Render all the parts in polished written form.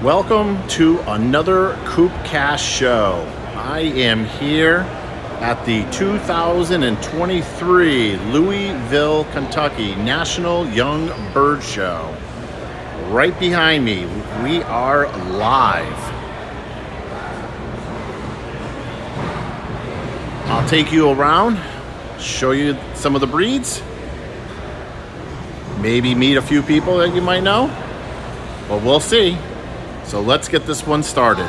Welcome to another CoopCast show. I am here at the 2023 Louisville, Kentucky National Young Bird Show. Right behind me, we are live. I'll take you around, show you some of the breeds, maybe meet a few people that you might know, but we'll see. So let's get this one started.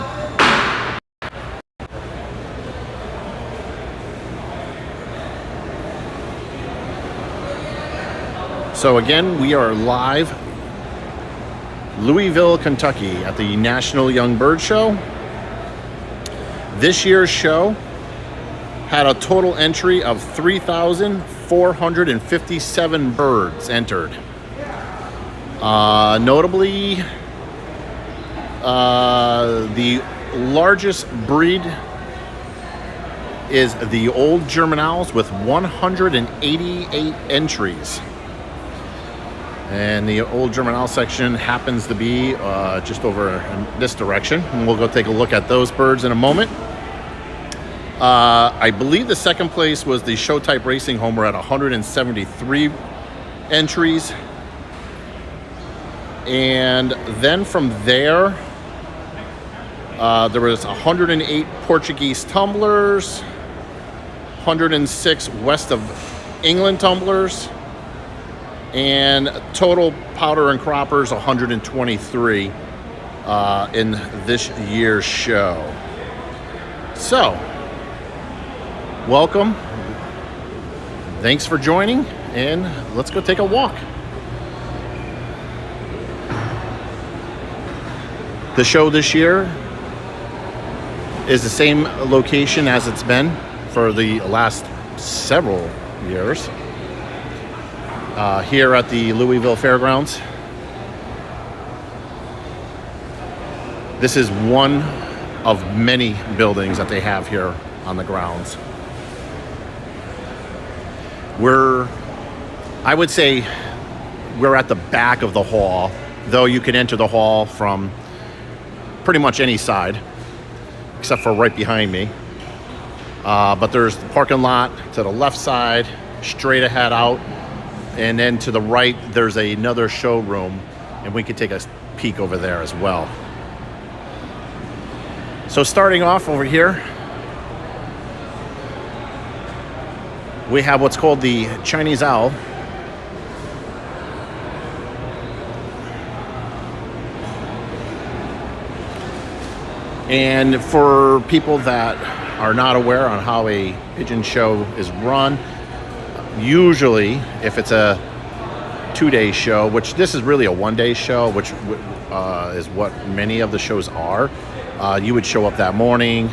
So again, we are live, Louisville, Kentucky at the National Young Bird Show. This year's show had a total entry of 3,457 birds entered. Notably, the largest breed is the Old German Owls with 188 entries. And the Old German Owl section happens to be just over in this direction. And we'll go take a look at those birds in a moment. I believe the second place was the Show Type Racing Homer at 173 entries. And then from there, there was 108 Portuguese tumblers, 106 West of England tumblers, and total powder and croppers 123 in this year's show. So, welcome. Thanks for joining, and let's go take a walk. The show this year is the same location as it's been for the last several years, here at the Louisville Fairgrounds. This is one of many buildings that they have here on the grounds. I would say we're at the back of the hall, though you can enter the hall from pretty much any side, except for right behind me. But there's the parking lot to the left side, straight ahead out, and then to the right, there's another showroom, and we could take a peek over there as well. So starting off over here, we have what's called the Chinese owl. And for people that are not aware on how a pigeon show is run, usually if it's a 2-day show, which this is really a 1-day show, which is what many of the shows are, you would show up that morning,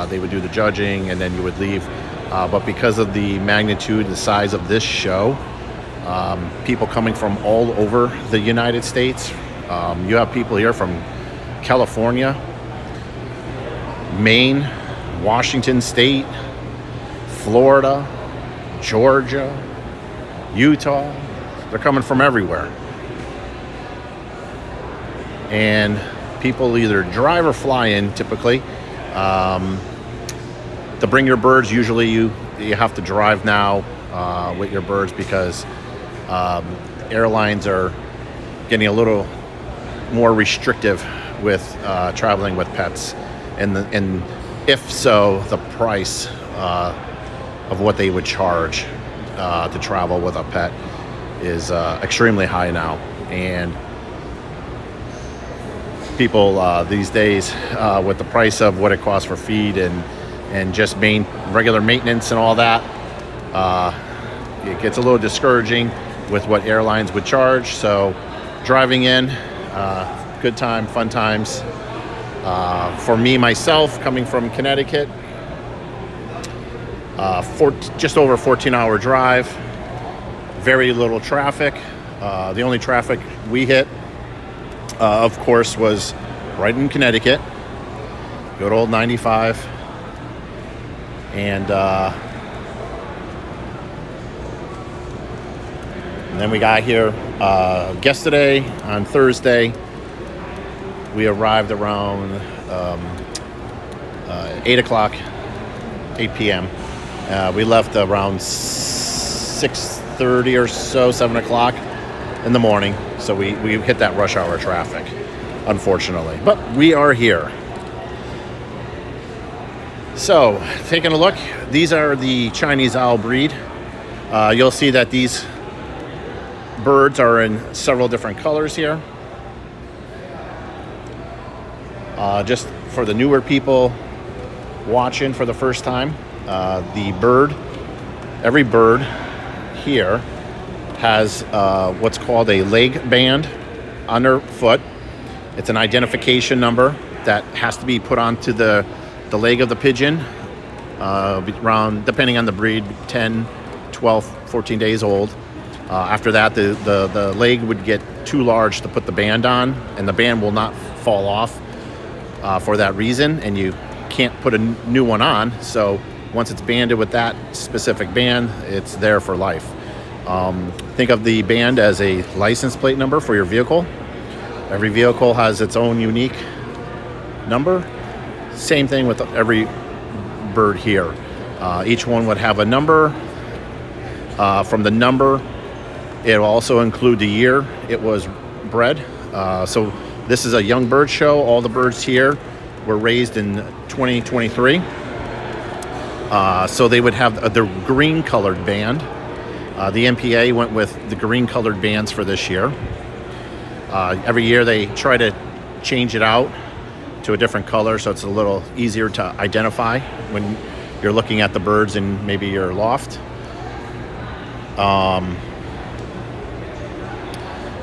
they would do the judging, and then you would leave. But because of the magnitude, the size of this show, people coming from all over the United States, you have people here from California, Maine, Washington State, Florida, Georgia, Utah. They're coming from everywhere. And people either drive or fly in typically. To bring your birds, usually you have to drive now with your birds because airlines are getting a little more restrictive with traveling with pets. And if so, the price of what they would charge to travel with a pet is extremely high now. And people these days, with the price of what it costs for feed and just regular maintenance and all that, it gets a little discouraging with what airlines would charge. So driving in, good time, fun times. For me, myself, coming from Connecticut, just over 14-hour drive, very little traffic. The only traffic we hit, of course, was right in Connecticut, good old 95. And then we got here yesterday on Thursday. We arrived around 8 o'clock, 8 p.m. We left around 6:30 or so, 7 o'clock in the morning. So we hit that rush hour traffic, unfortunately. But we are here. So, taking a look, these are the Chinese owl breed. You'll see that these birds are in several different colors here. Just for the newer people watching for the first time, every bird here has what's called a leg band on their foot. It's an identification number that has to be put onto the leg of the pigeon around, depending on the breed, 10, 12, 14 days old. After that, the leg would get too large to put the band on, and the band will not fall off for that reason, and you can't put a new one on. So once it's banded with that specific band, it's there for life. Think of the band as a license plate number for your vehicle. Every vehicle has its own unique number. Same thing with every bird here. Each one would have a number. From the number, it will also include the year it was bred. So this is a young bird show. All the birds here were raised in 2023. So they would have the green colored band. The NPA went with the green colored bands for this year. Every year they try to change it out to a different color so it's a little easier to identify when you're looking at the birds in maybe your loft.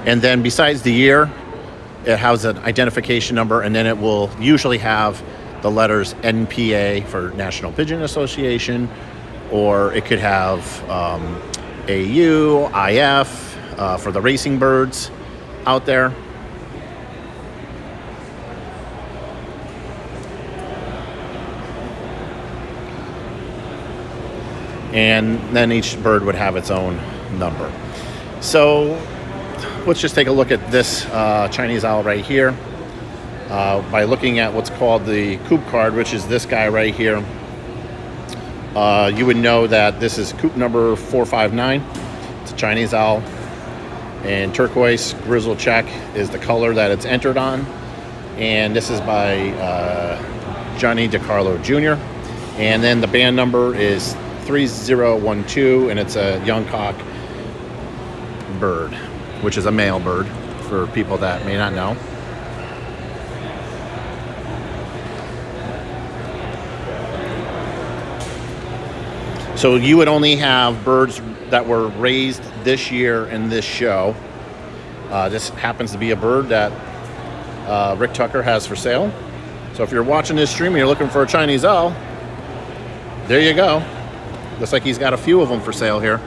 And then besides the year, it has an identification number, and then it will usually have the letters NPA for National Pigeon Association, or it could have AU, IF for the racing birds out there. And then each bird would have its own number. So let's just take a look at this Chinese owl right here. By looking at what's called the Coop card, which is this guy right here, you would know that this is Coop number 459. It's a Chinese owl. And turquoise grizzle check is the color that it's entered on. And this is by Johnny DiCarlo Jr. And then the band number is 3012, and it's a young cock bird, which is a male bird for people that may not know. So you would only have birds that were raised this year in this show. This happens to be a bird that Rick Tucker has for sale. So if you're watching this stream and you're looking for a Chinese owl, there you go. Looks like he's got a few of them for sale here.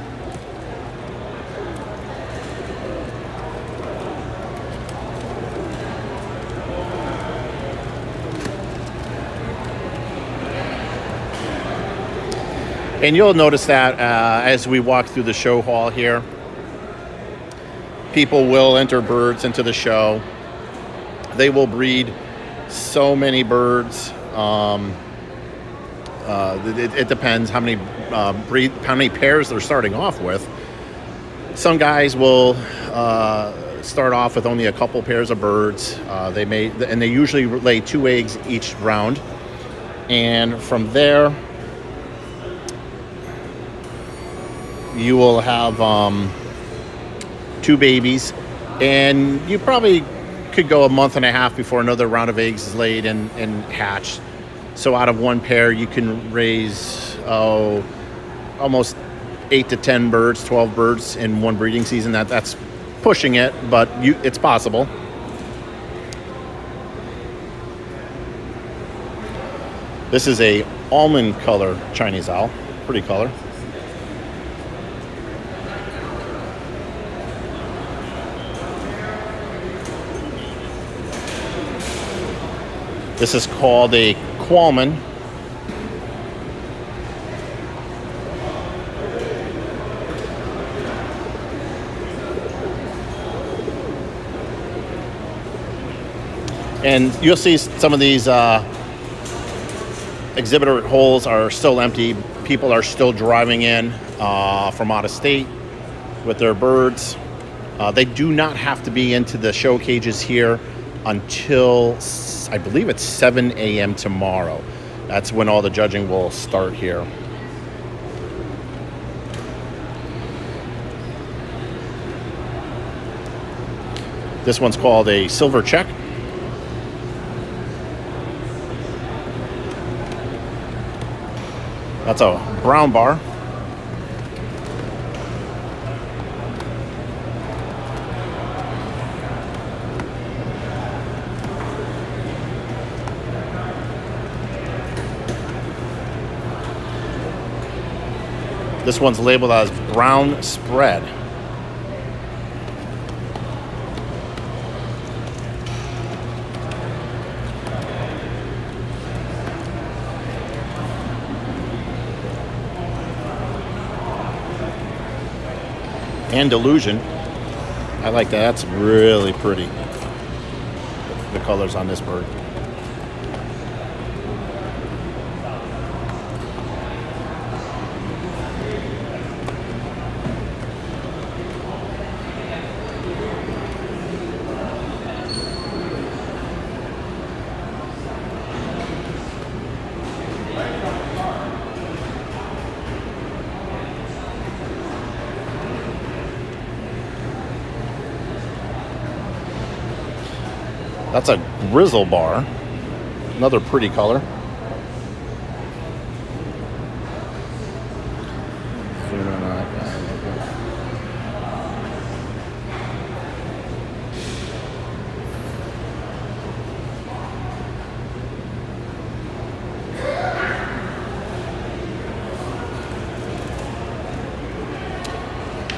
And you'll notice that as we walk through the show hall here, people will enter birds into the show. They will breed so many birds. It depends how many how many pairs they're starting off with. Some guys will start off with only a couple pairs of birds. They usually lay 2 eggs each round, and from there you will have 2 babies, and you probably could go a month and a half before another round of eggs is laid and hatched. So out of one pair, you can raise almost 8 to 10 birds, 12 birds in one breeding season. That's pushing it, but it's possible. This is a almond color Chinese owl, pretty color. This is called a Qualman. And you'll see some of these exhibitor holes are still empty. People are still driving in from out of state with their birds. They do not have to be into the show cages here until, I believe it's 7 a.m. tomorrow. That's when all the judging will start here. This one's called a silver check. That's a brown bar. This one's labeled as brown spread. And illusion. I like that. That's really pretty. The colors on this bird. That's a grizzle bar. Another pretty color.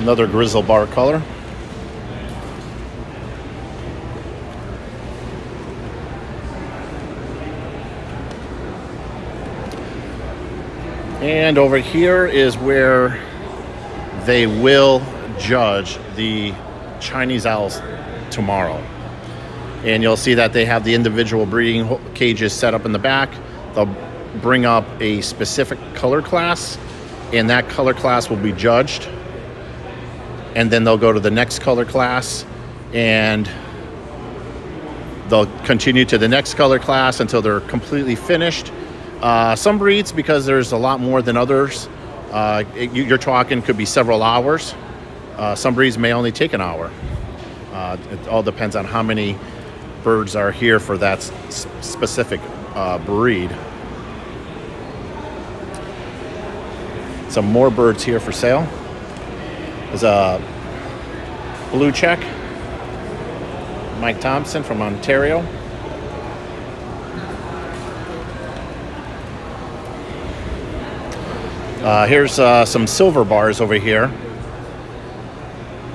Another grizzle bar color. And over here is where they will judge the Chinese owls tomorrow. And you'll see that they have the individual breeding cages set up in the back. They'll bring up a specific color class, and that color class will be judged. And then they'll go to the next color class, and they'll continue to the next color class until they're completely finished. Some breeds, because there's a lot more than others, you're talking could be several hours. Some breeds may only take an hour. It all depends on how many birds are here for that specific breed. Some more birds here for sale. There's a blue check, Mike Thompson from Ontario. Here's some silver bars over here.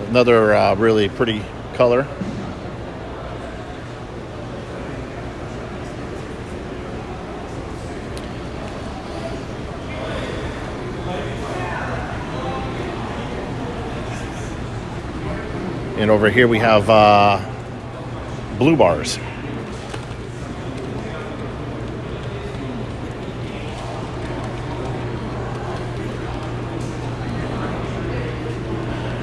Another really pretty color. And over here we have blue bars.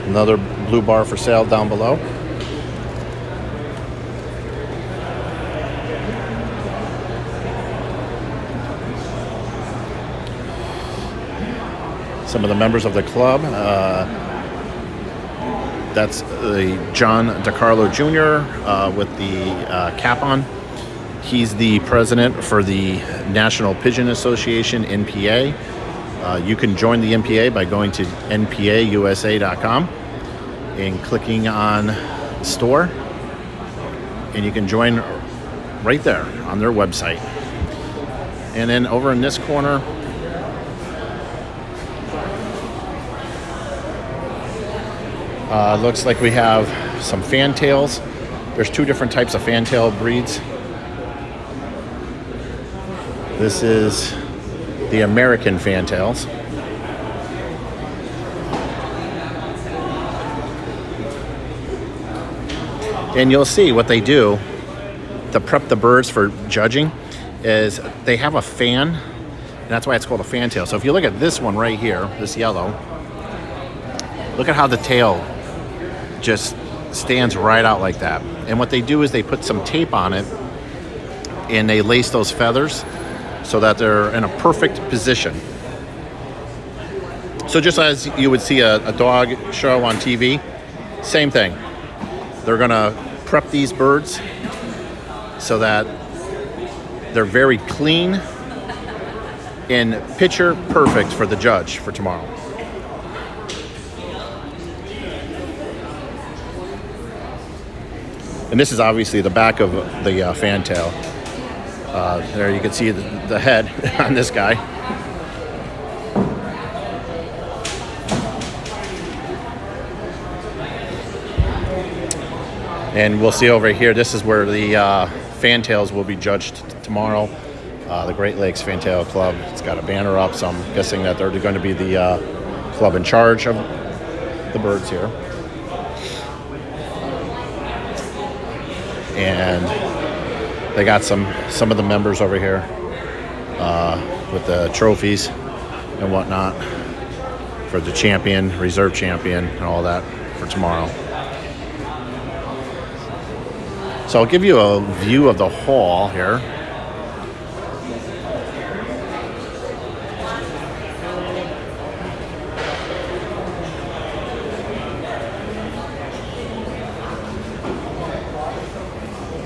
Another blue bar for sale down below. Some of the members of the club. That's John DiCarlo Jr. With the cap on. He's the president for the National Pigeon Association, NPA. You can join the NPA by going to npausa.com and clicking on the store, and you can join right there on their website. And then over in this corner, looks like we have some fantails. There's two different types of fantail breeds. This is the American fantails. And you'll see what they do to prep the birds for judging is they have a fan, and that's why it's called a fantail. So if you look at this one right here, this yellow, look at how the tail just stands right out like that. And what they do is they put some tape on it and they lace those feathers so that they're in a perfect position. So just as you would see a dog show on TV, same thing. They're gonna prep these birds so that they're very clean and picture perfect for the judge for tomorrow. And this is obviously the back of the fantail. There you can see the head on this guy. And we'll see over here, this is where the fantails will be judged tomorrow. The Great Lakes Fantail Club. It's got a banner up, so I'm guessing that they're going to be the club in charge of the birds here. And they got some of the members over here with the trophies and whatnot for the champion, reserve champion, and all that for tomorrow. So I'll give you a view of the hall here.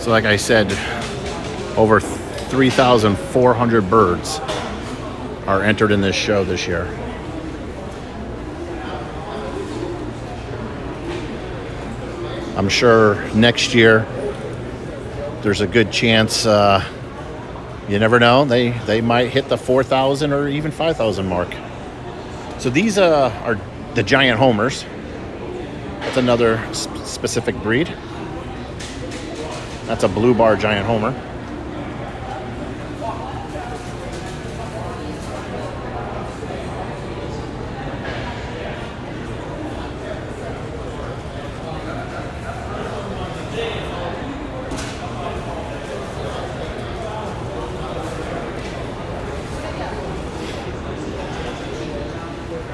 So like I said, over 3,400 birds are entered in this show this year. I'm sure next year there's a good chance, you never know, they might hit the 4,000 or even 5,000 mark. So these are the giant homers. That's another specific breed. That's a blue bar giant homer.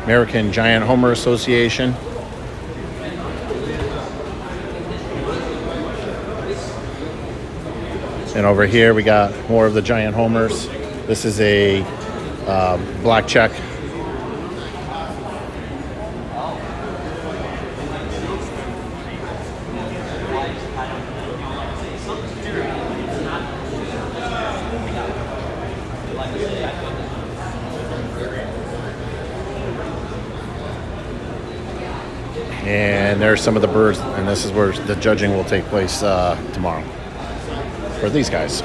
American Giant Homer Association. And over here we got more of the giant homers. This is a black check. And there's some of the birds, and this is where the judging will take place tomorrow for these guys.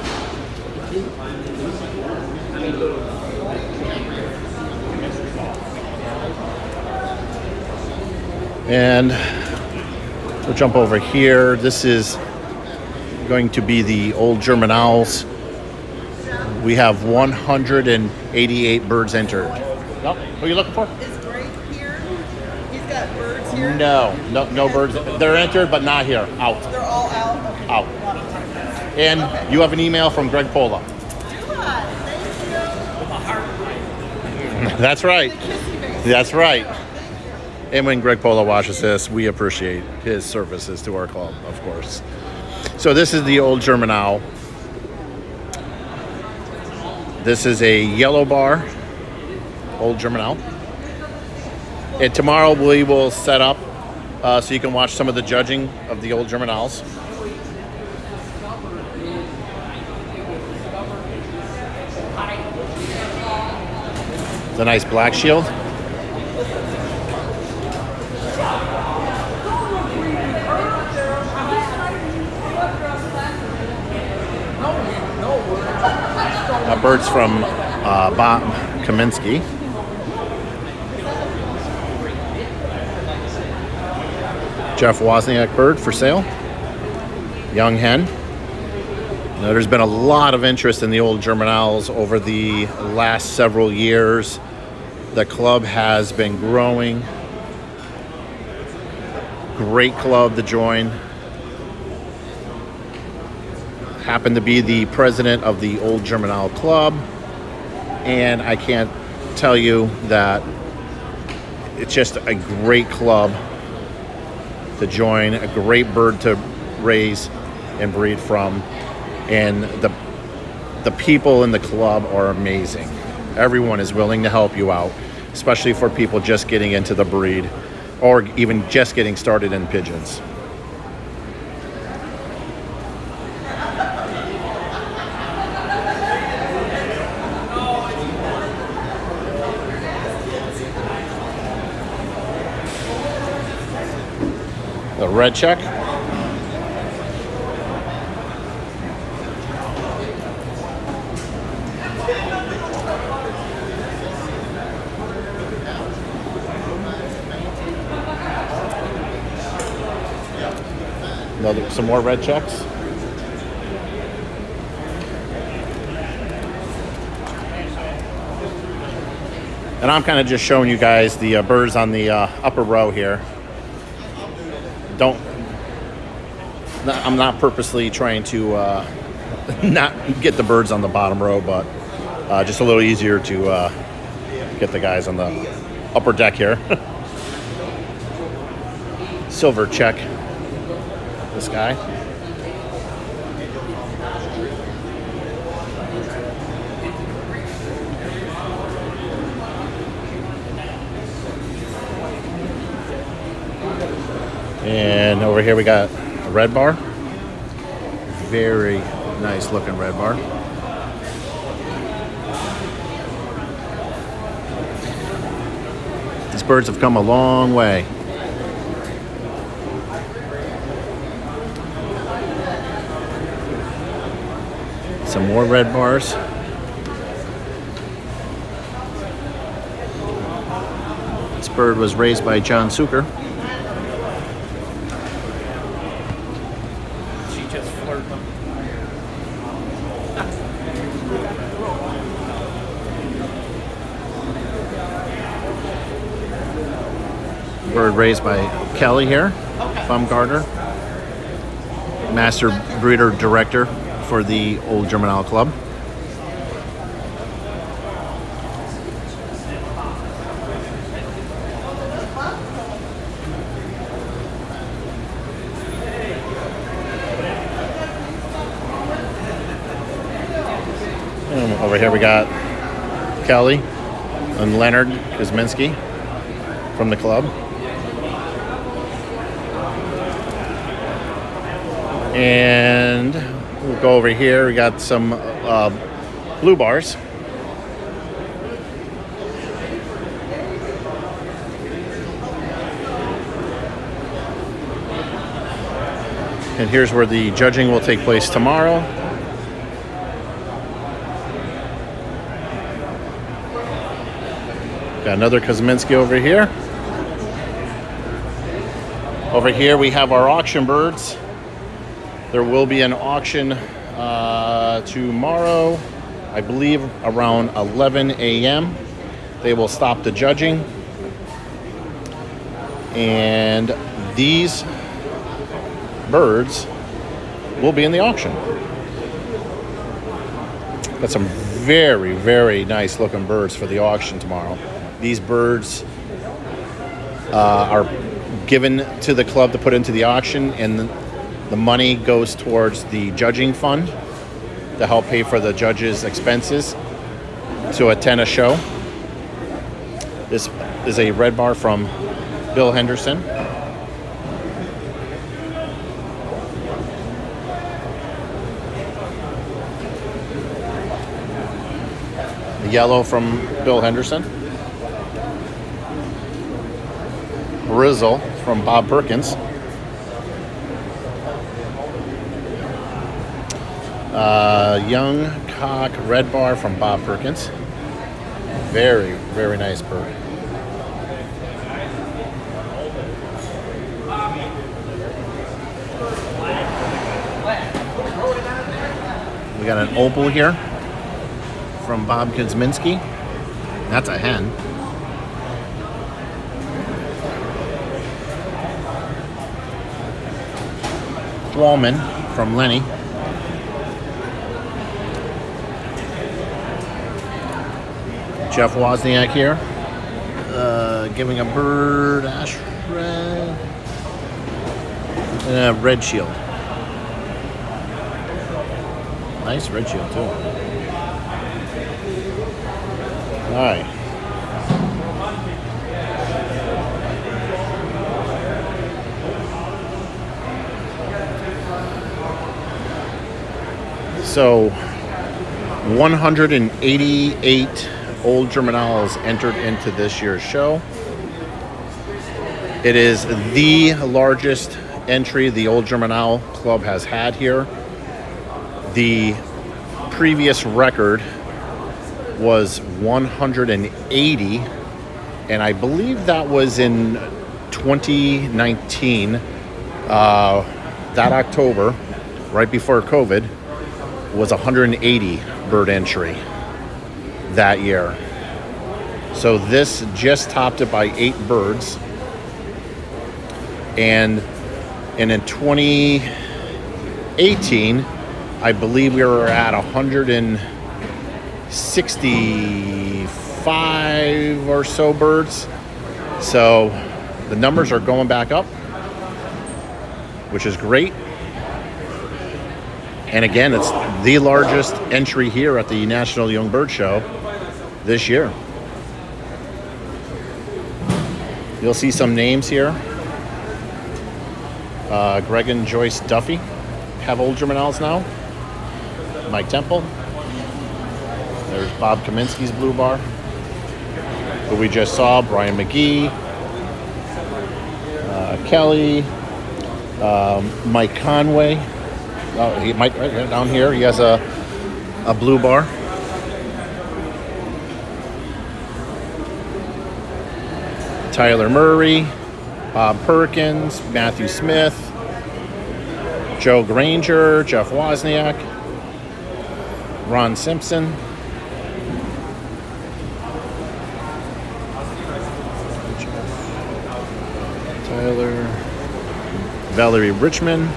And we'll jump over here. This is going to be the Old German Owls. We have 188 birds entered. Oh, who are you looking for? Is Greg here? He's got birds here? No birds. They're entered, but not here. Out. They're all out? Okay. Out. And okay. You have an email from Greg Pola. Thank you. That's right. That's right. And when Greg Pola watches this, we appreciate his services to our club, of course. So this is the Old German Owl. This is a yellow bar, Old German Owl. And tomorrow we will set up so you can watch some of the judging of the Old German Owls. It's a nice black shield. Birds from Bob Kaminsky. Jeff Wozniak bird for sale. Young hen. Now, there's been a lot of interest in the Old German Owls over the last several years. The club has been growing. Great club to join. happen to be the president of the Old German Owl Club, and I can't tell you that it's just a great club to join, a great bird to raise and breed from, and the people in the club are amazing. Everyone is willing to help you out, especially for people just getting into the breed or even just getting started in pigeons. The red check. Some more red checks. And I'm kind of just showing you guys the birds on the upper row here. I'm not purposely trying to not get the birds on the bottom row, but just a little easier to get the guys on the upper deck here. Silver check. This guy. And over here we got a red bar. Very nice looking red bar. These birds have come a long way. Some more red bars. This bird was raised by John Suker. She just flirted. Bird raised by Kelly here, Baumgartner, master breeder director for the Old German Owl Club. And over here we got Kelly and Leonard Kuzminski from the club. And we'll go over here. We got some blue bars. And here's where the judging will take place tomorrow. Got another Kuzminski over here. Over here we have our auction birds. There will be an auction tomorrow, I believe around 11 a.m. They will stop the judging. And these birds will be in the auction. Got some very, very nice looking birds for the auction tomorrow. These birds are given to the club to put into the auction, and the money goes towards the judging fund to help pay for the judges' expenses to attend a show. This is a red bar from Bill Henderson. The yellow from Bill Henderson. Rizzle from Bob Perkins. Young cock red bar from Bob Perkins. Very, very nice bird. We got an opal here from Bob Kuzminski. That's a hen. Wallman from Lenny. Jeff Wozniak here, giving a bird ash red and a red shield. Nice red shield too. All right. So 188 Old German Owls entered into this year's show. It is the largest entry the Old German Owl Club has had here. The previous record was 180, and I believe that was in 2019, that October, right before COVID, was 180 bird entry that year. So this just topped it by 8 birds. And in 2018, I believe we were at 165 or so birds. So the numbers are going back up, which is great. And again, it's the largest entry here at the National Young Bird Show this year. You'll see some names here. Greg and Joyce Duffy have Old German Owls now. Mike Temple. There's Bob Kaminsky's Blue Bar, who we just saw. Brian McGee. Kelly. Mike Conway. He might right down here. He has a Blue Bar. Tyler Murray, Bob Perkins, Matthew Smith, Joe Granger, Jeff Wozniak, Ron Simpson, Tyler, Valerie Richmond,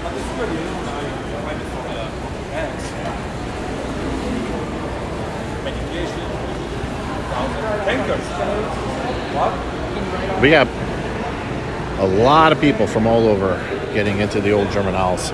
we got a lot of people from all over getting into the Old German Owls.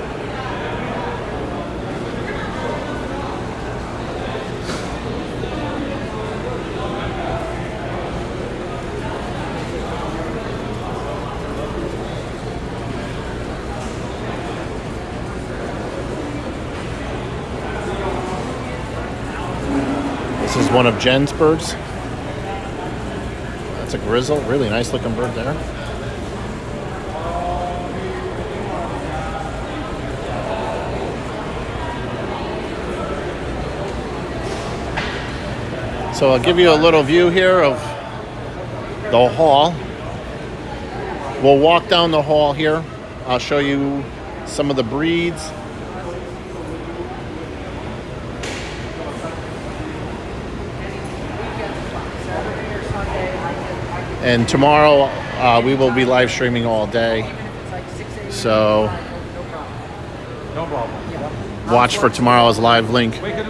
This is one of Jen's birds. That's a grizzle, really nice looking bird there. So I'll give you a little view here of the hall. We'll walk down the hall here. I'll show you some of the breeds. And tomorrow we will be live streaming all day. So No problem. watch for tomorrow's live link. Make it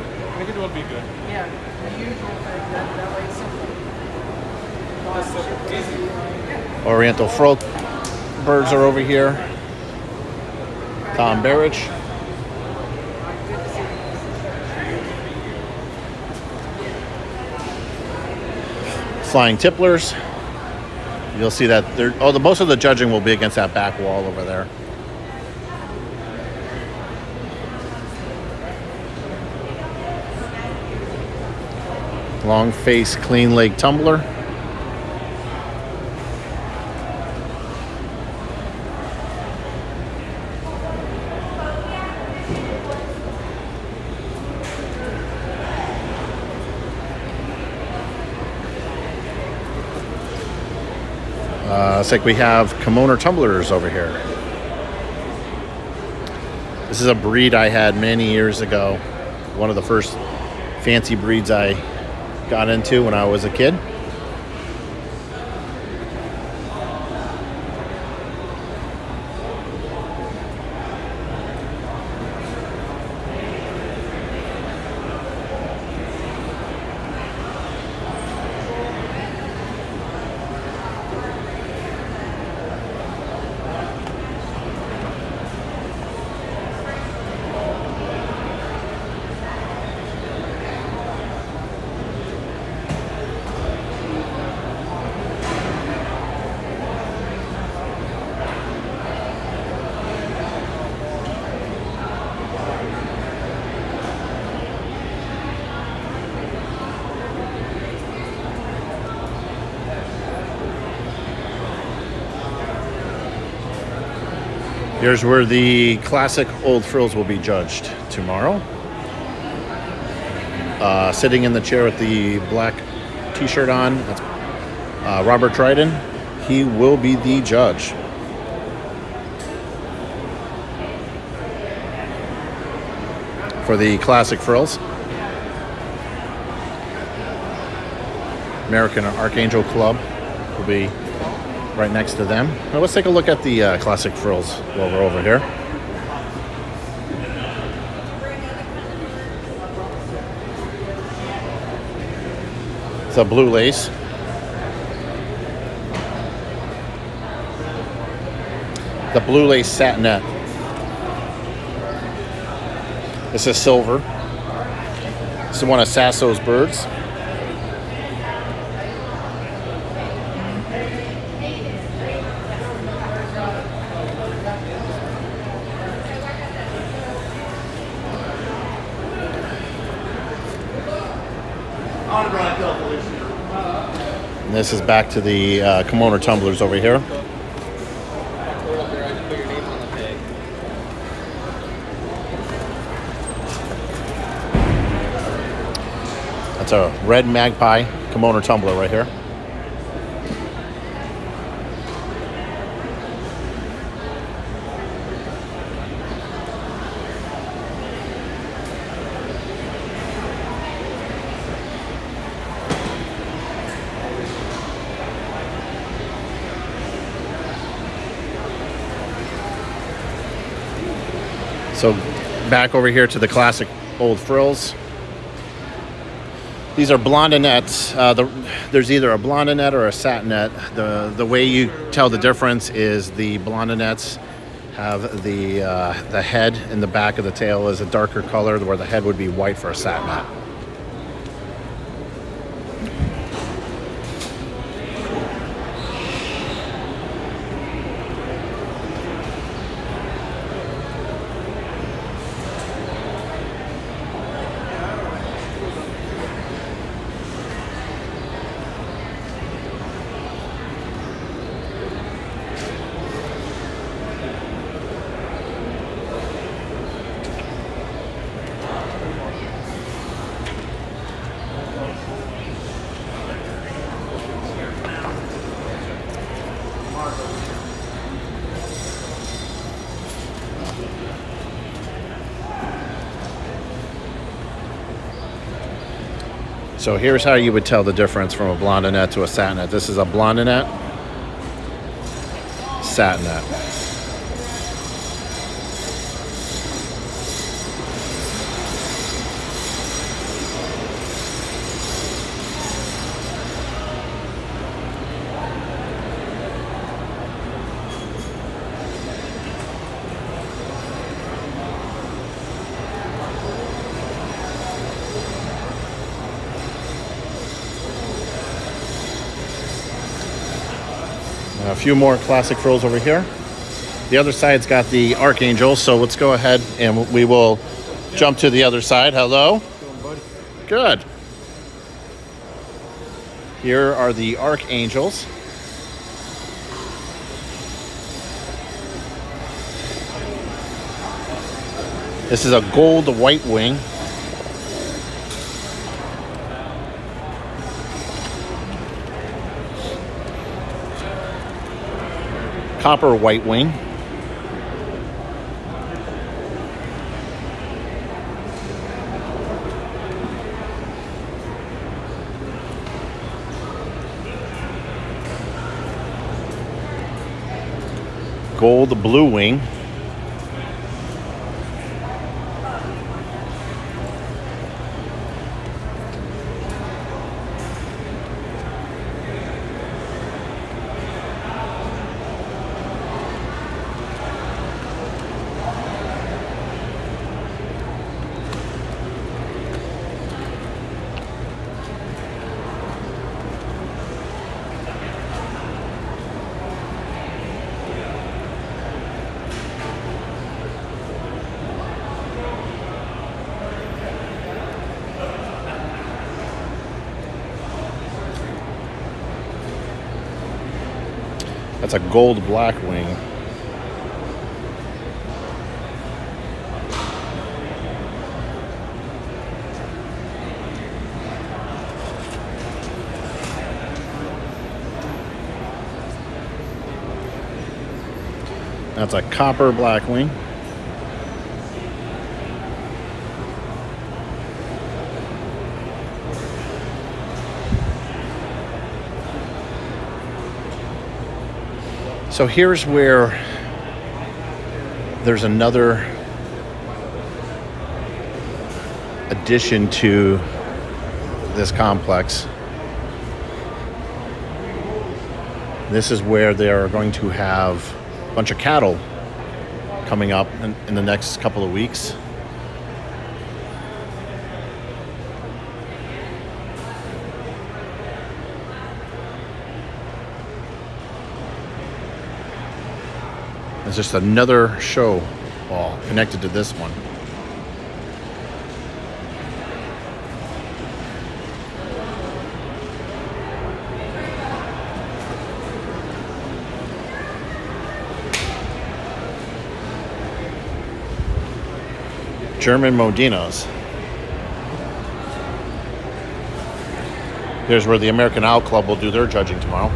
will be good. Yeah, the usual thing, that way it's simple. That's simple. Easy. Oriental Froat birds are over here. Tom Barrich. Flying Tipplers. You'll see that most of the judging will be against that back wall over there. Long face, clean leg tumbler. Looks like we have Kimono tumblers over here. This is a breed I had many years ago. One of the first fancy breeds I got into when I was a kid. Here's where the classic old frills will be judged tomorrow. Sitting in the chair with the black t-shirt on, that's Robert Dryden. He will be the judge. For the classic frills. American Archangel Club will be right next to them. Now let's take a look at the classic frills while we're over here. It's a blue lace. The blue lace satinette. This is silver. This is one of Sasso's birds. And this is back to the kimono tumblers over here. That's a red magpie kimono tumbler right here. So back over here to the classic old frills. These are blondinettes. There's either a blondinette or a satinette. The way you tell the difference is the blondinettes have the head and the back of the tail is a darker color, where the head would be white for a satinette. So here's how you would tell the difference from a blondinette to a satinette. This is a blondinette, satinette. A few more classic frills over here. The other side's got the Archangel, so let's go ahead and we will jump to the other side. Hello. Good. Here are the Archangels. This is a gold white wing. Copper white wing. Gold blue wing. That's a gold black wing. That's a copper blackwing. So here's where there's another addition to this complex. This is where they are going to have a bunch of cattle coming up in the next couple of weeks. There's just another show wall connected to this one. German Modinos. Here's where the American Owl Club will do their judging tomorrow.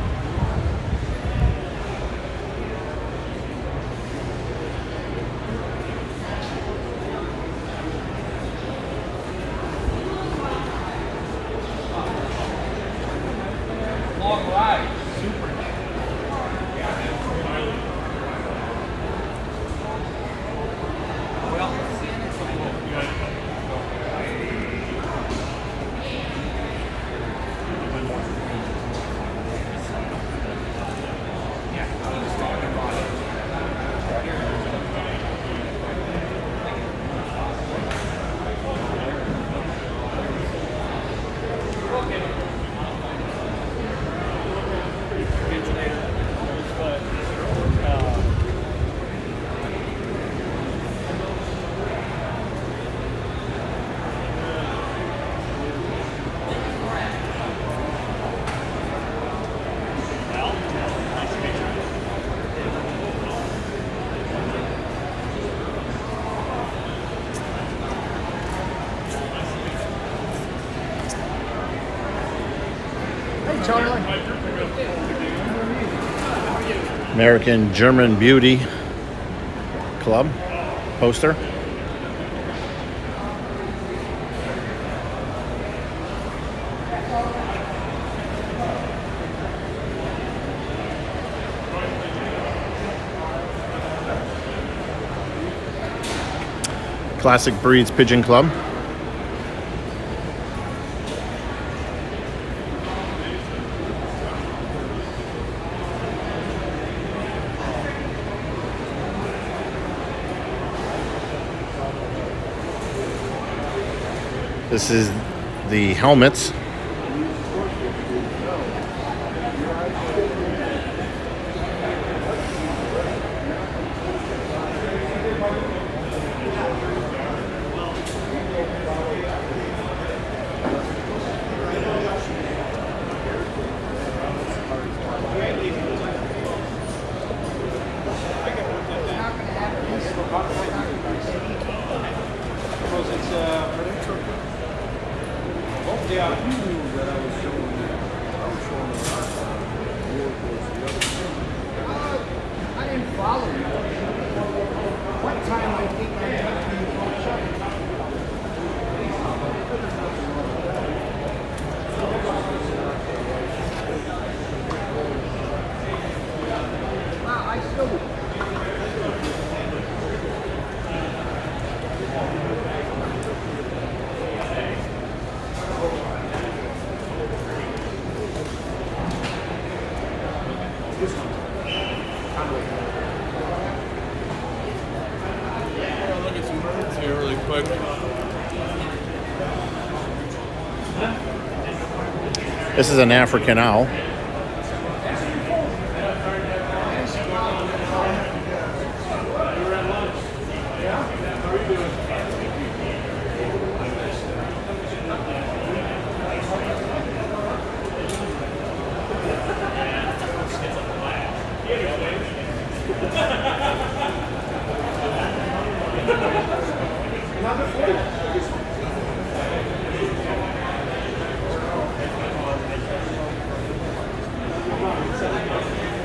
Long ride. Super. American German Beauty Club poster. Classic Breeds Pigeon Club. This is the helmets. I didn't follow you. What time I think I had to I still. Look at some birds here really quick. This is an African owl.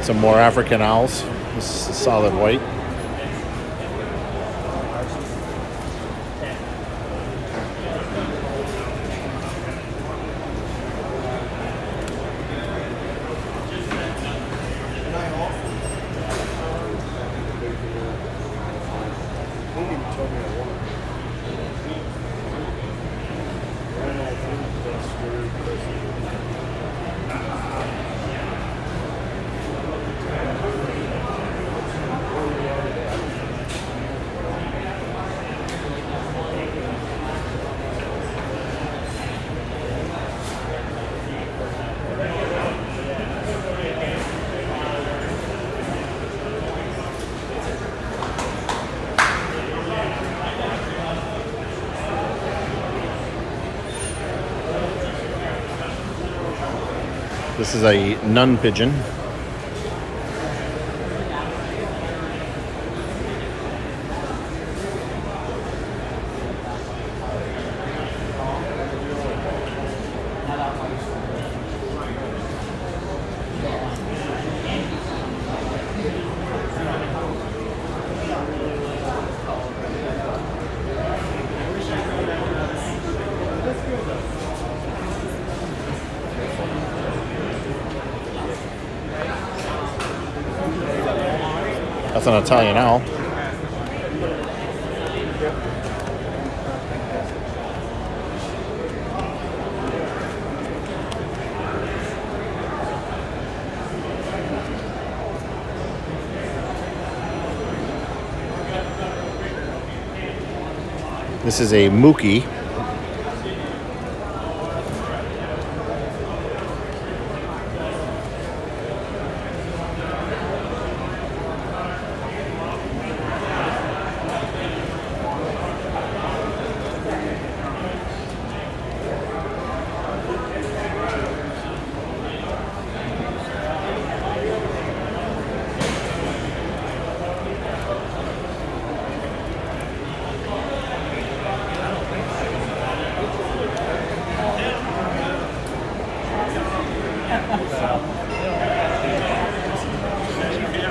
Some more African owls. This is solid white. This is a nun pigeon. That's an Italian owl. This is a mookie.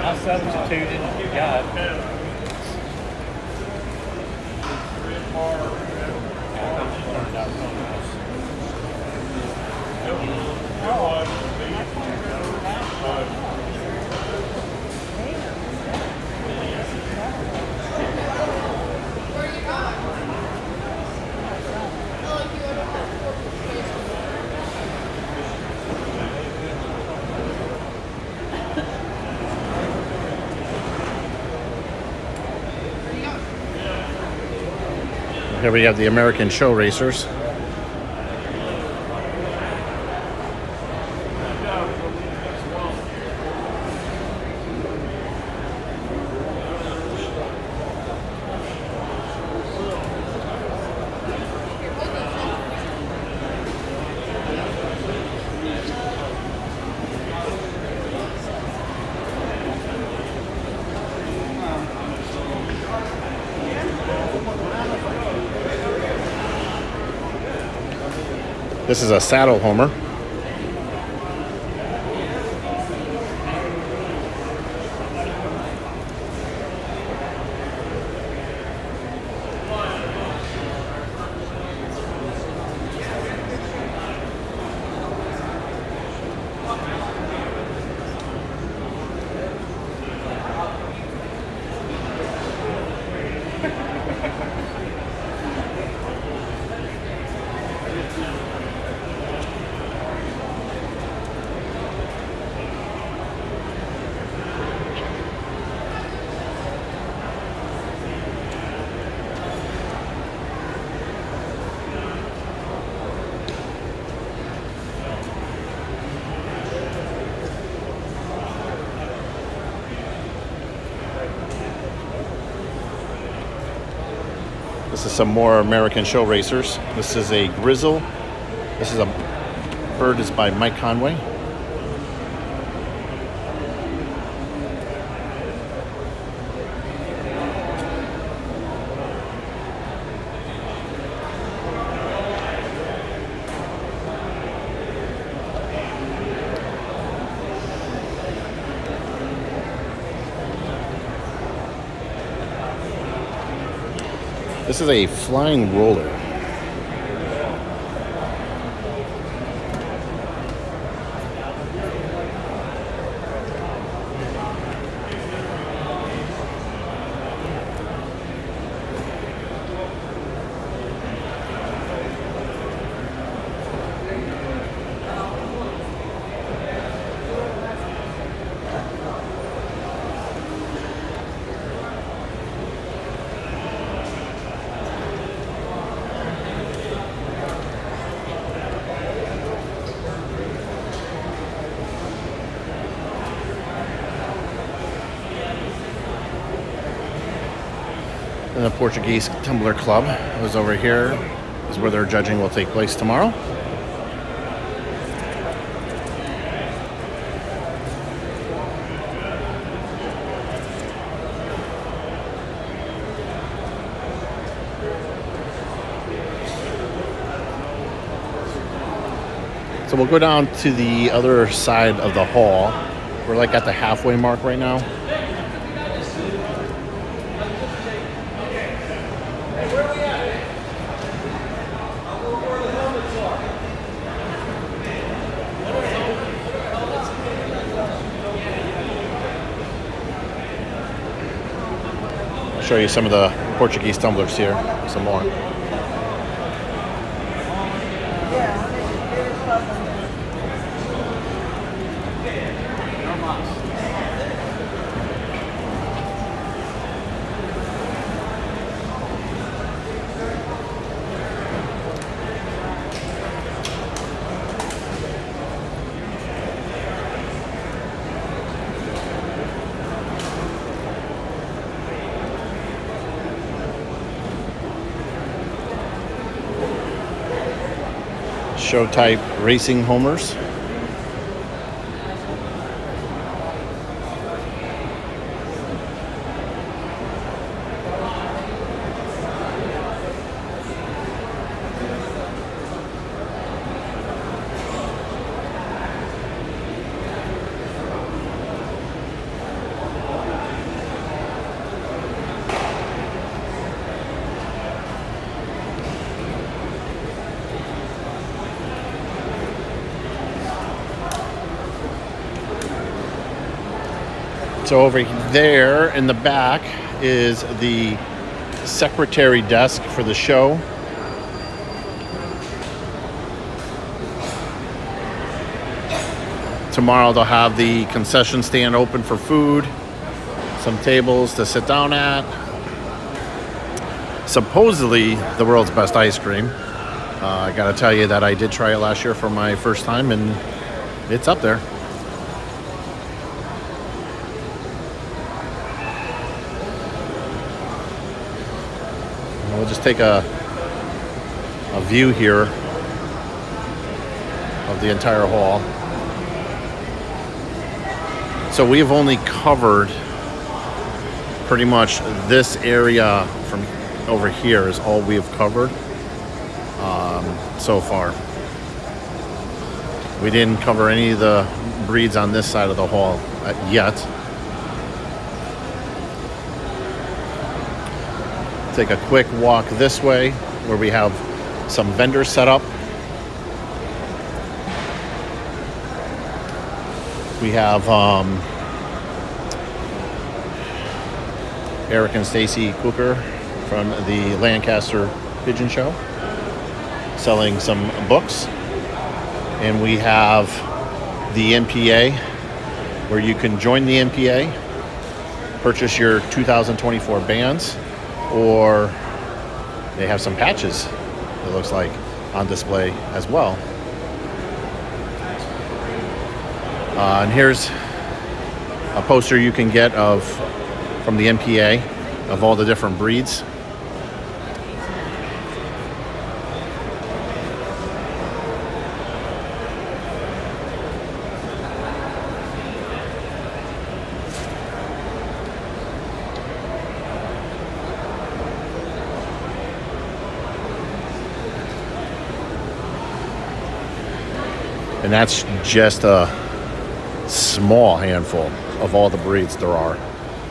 I substituted. God. Here we have the American show racers. This is a saddle homer. This is some more American show racers. This is a grizzle. This is a bird is by Mike Conway. This is a flying roller. And the Portuguese Tumbler Club is over here. Is where their judging will take place tomorrow. So we'll go down to the other side of the hall. We're like at the halfway mark right now. I'll show you some of the Portuguese tumblers here, some more. Show type racing homers. So over there in the back is the secretary desk for the show. Tomorrow they'll have the concession stand open for food, some tables to sit down at. Supposedly the world's best ice cream. I gotta tell you that I did try it last year for my first time and it's up there. We'll just take a view here of the entire hall. So we've only covered pretty much this area from over here is all we've covered so far. We didn't cover any of the breeds on this side of the hall yet. Take a quick walk this way where we have some vendors set up. We have Eric and Stacy Cooker from the Lancaster Pigeon Show selling some books. And we have the NPA where you can join the NPA, purchase your 2024 bands, or they have some patches, it looks like, on display as well. And here's a poster you can get from the NPA of all the different breeds. And that's just a small handful of all the breeds there are.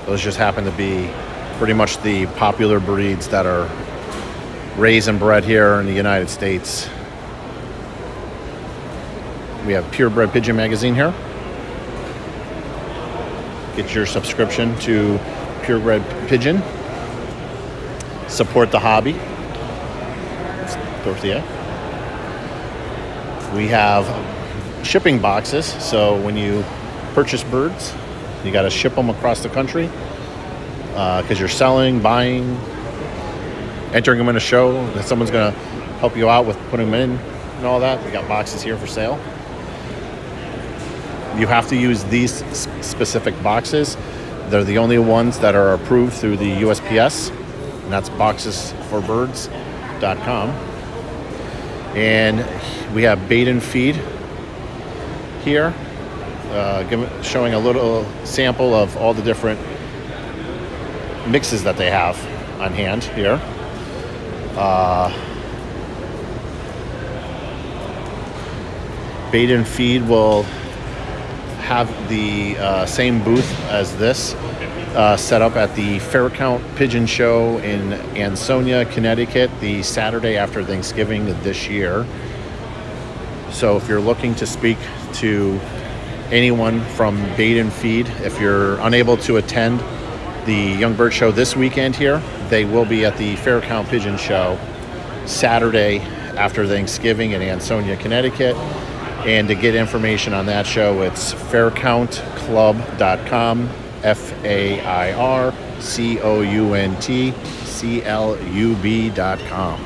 Those just happen to be pretty much the popular breeds that are raised and bred here in the United States. We have Purebred Pigeon Magazine here. Get your subscription to Purebred Pigeon. Support the hobby. Dorothea. We have shipping boxes, so when you purchase birds, you got to ship them across the country because you're selling, buying, entering them in a show that someone's going to help you out with putting them in and all that. We got boxes here for sale. You have to use these specific boxes. They're the only ones that are approved through the USPS. and that's boxesforbirds.com. And we have bait and feed here, showing a little sample of all the different mixes that they have on hand here. Bait and feed will have the same booth as this, set up at the Faircount Pigeon Show in Ansonia, Connecticut, the Saturday after Thanksgiving this year. So if you're looking to speak to anyone from Bait and Feed, if you're unable to attend the Young Bird Show this weekend here, they will be at the Faircount Pigeon Show Saturday after Thanksgiving in Ansonia, Connecticut. And to get information on that show, it's faircountclub.com, faircountclub.com.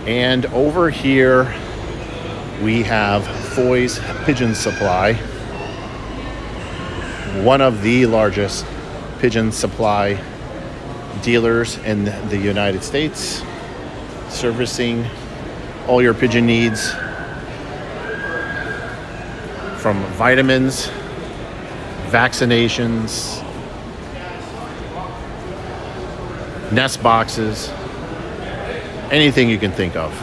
And over here, we have Foy's Pigeon Supply, one of the largest pigeon supply dealers in the United States, servicing all your pigeon needs, from vitamins, vaccinations, nest boxes, anything you can think of,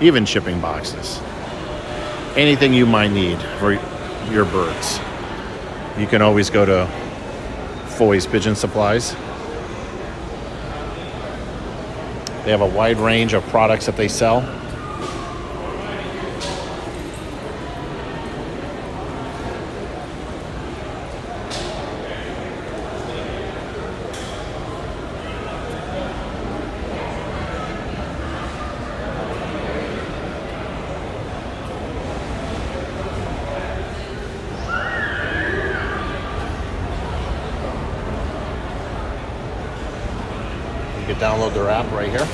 even shipping boxes, anything you might need for your birds. You can always go to Foy's Pigeon Supplies. They have a wide range of products that they sell. You can download their app right here.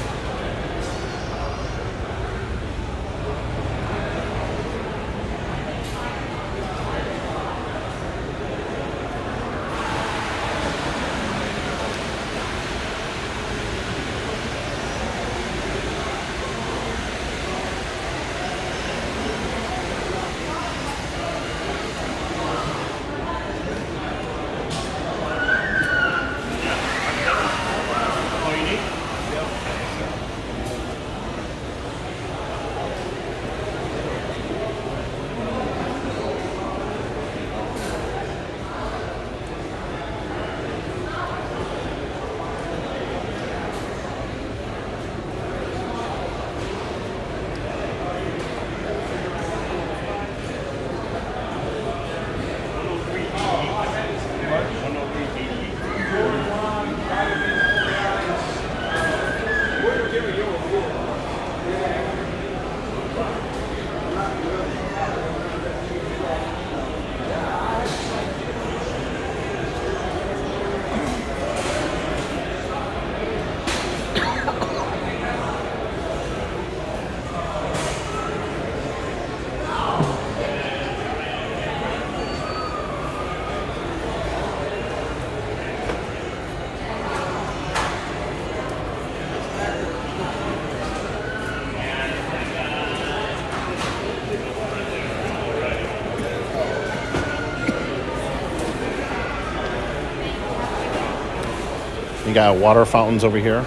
You got water fountains over here.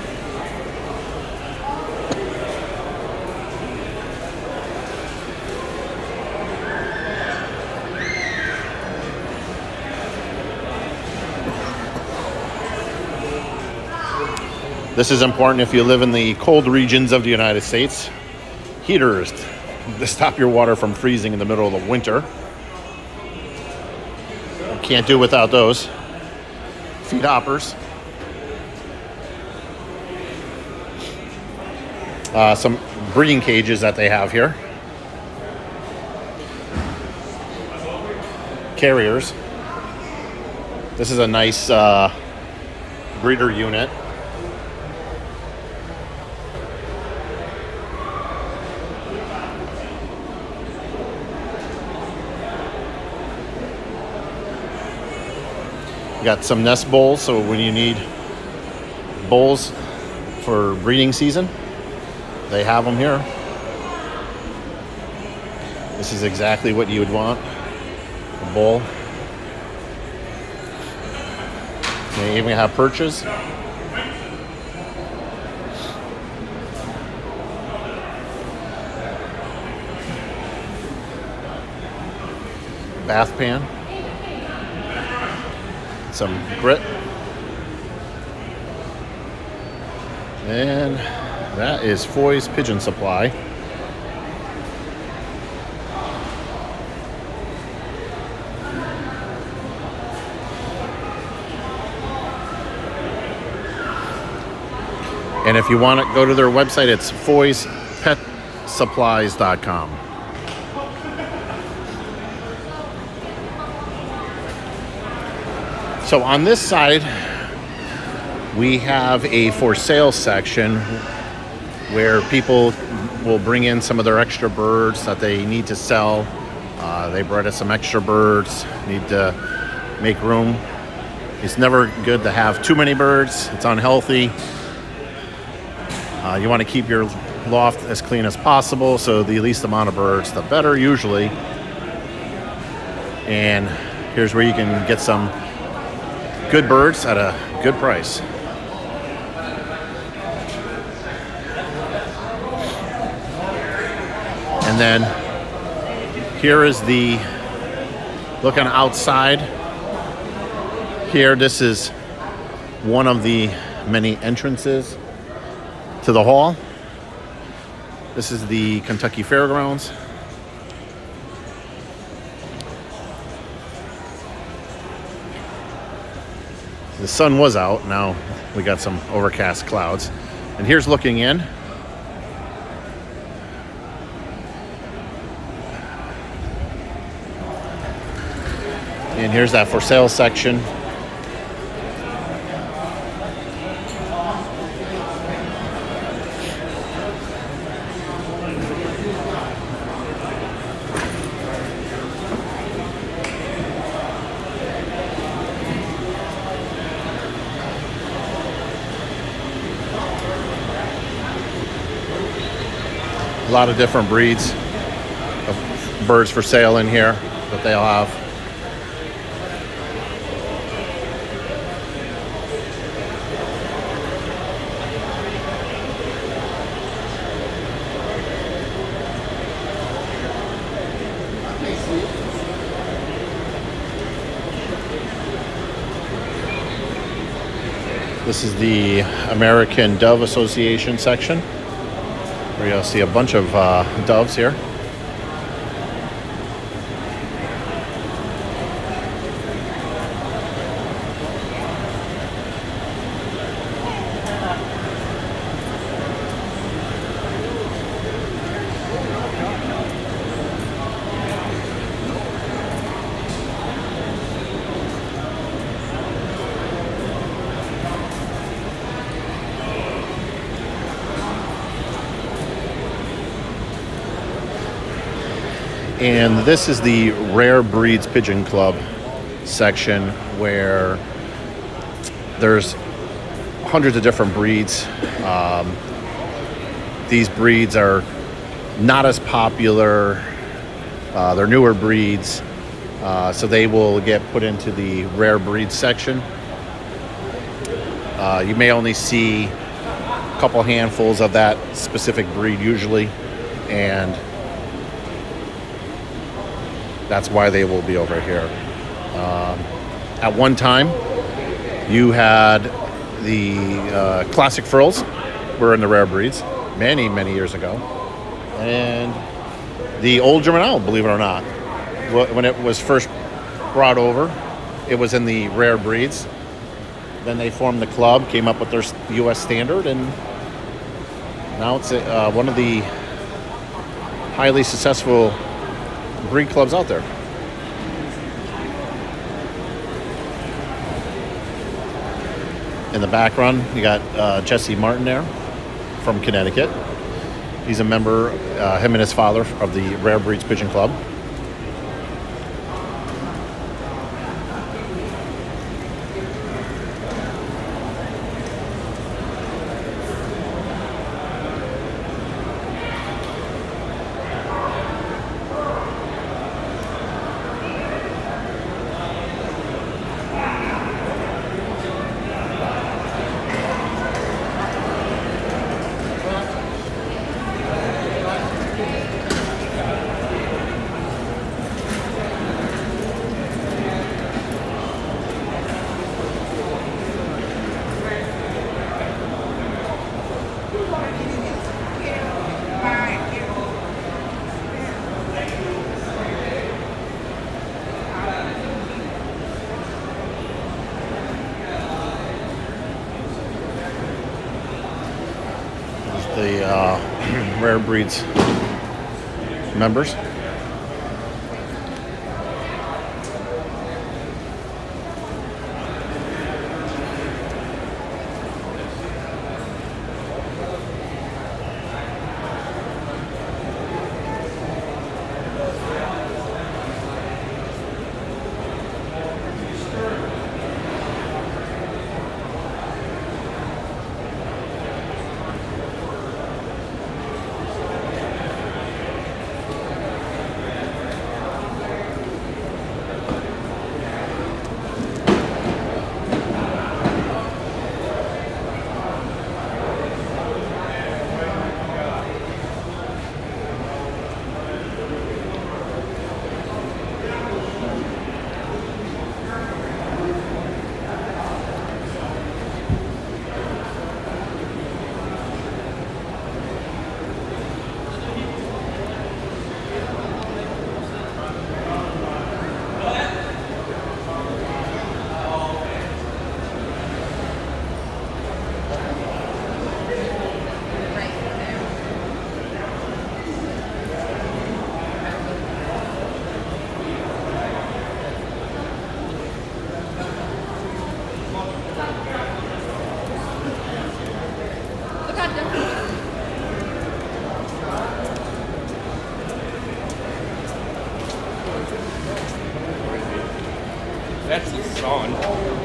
This is important if you live in the cold regions of the United States. Heaters to stop your water from freezing in the middle of the winter. You can't do without those. Feed hoppers. Some breeding cages that they have here. Carriers. This is a nice breeder unit. You got some nest bowls, so when you need bowls for breeding season. They have them here. This is exactly what you would want. A bowl. They even have perches. Bath pan. Some grit. And that is Foy's Pigeon Supply. And if you want to go to their website, it's foyspetsupplies.com. So on this side, we have a for sale section where people will bring in some of their extra birds that they need to sell. They bred us some extra birds, need to make room. It's never good to have too many birds. It's unhealthy. You want to keep your loft as clean as possible, so the least amount of birds, the better usually. And here's where you can get some good birds at a good price. And then here is the looking outside. Here, this is one of the many entrances to the hall. This is the Kentucky Fairgrounds. The sun was out, now we got some overcast clouds. And here's looking in. And here's that for sale section. A lot of different breeds of birds for sale in here that they'll have. This is the American Dove Association section, where you'll see a bunch of doves here. And this is the Rare Breeds Pigeon Club section, where there's hundreds of different breeds. These breeds are not as popular. They're newer breeds, so they will get put into the Rare Breeds section. You may only see a couple handfuls of that specific breed usually, and that's why they will be over here. At one time, you had the classic frills were in the rare breeds many, many years ago. And the old German owl, believe it or not, when it was first brought over, it was in the rare breeds. Then they formed the club, came up with their U.S. standard, and now it's one of the highly successful breed clubs out there. In the background, you got Jesse Martin there from Connecticut. He's a member, him and his father, of the Rare Breeds Pigeon Club. Rare Breeds members. That's the son.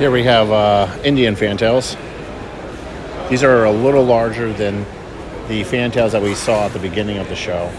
Here we have Indian fantails. These are a little larger than the fantails that we saw at the beginning of the show.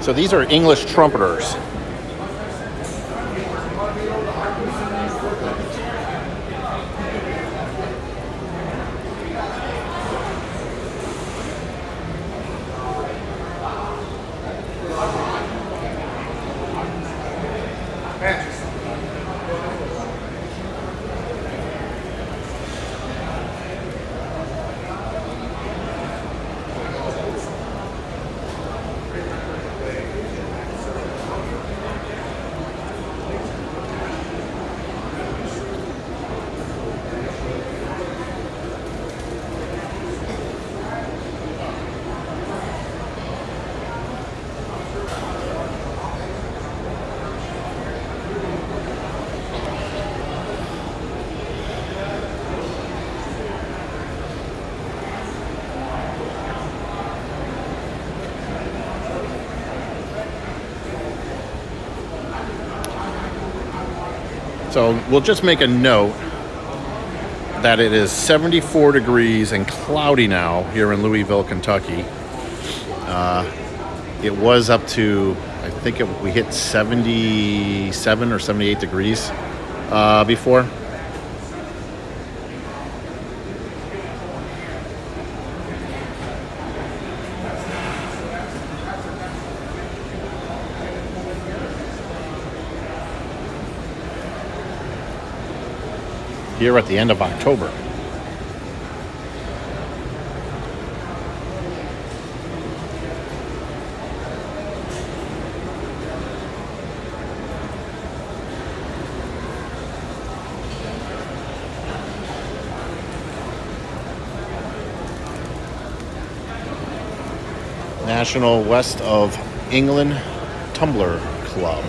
So these are English trumpeters. So we'll just make a note that it is 74 degrees and cloudy now here in Louisville, Kentucky. It was up to, I think we hit 77 or 78 degrees before. Here at the end of October. National West of England Tumbler Club.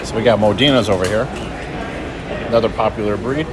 So we got Modinas over here, another popular breed.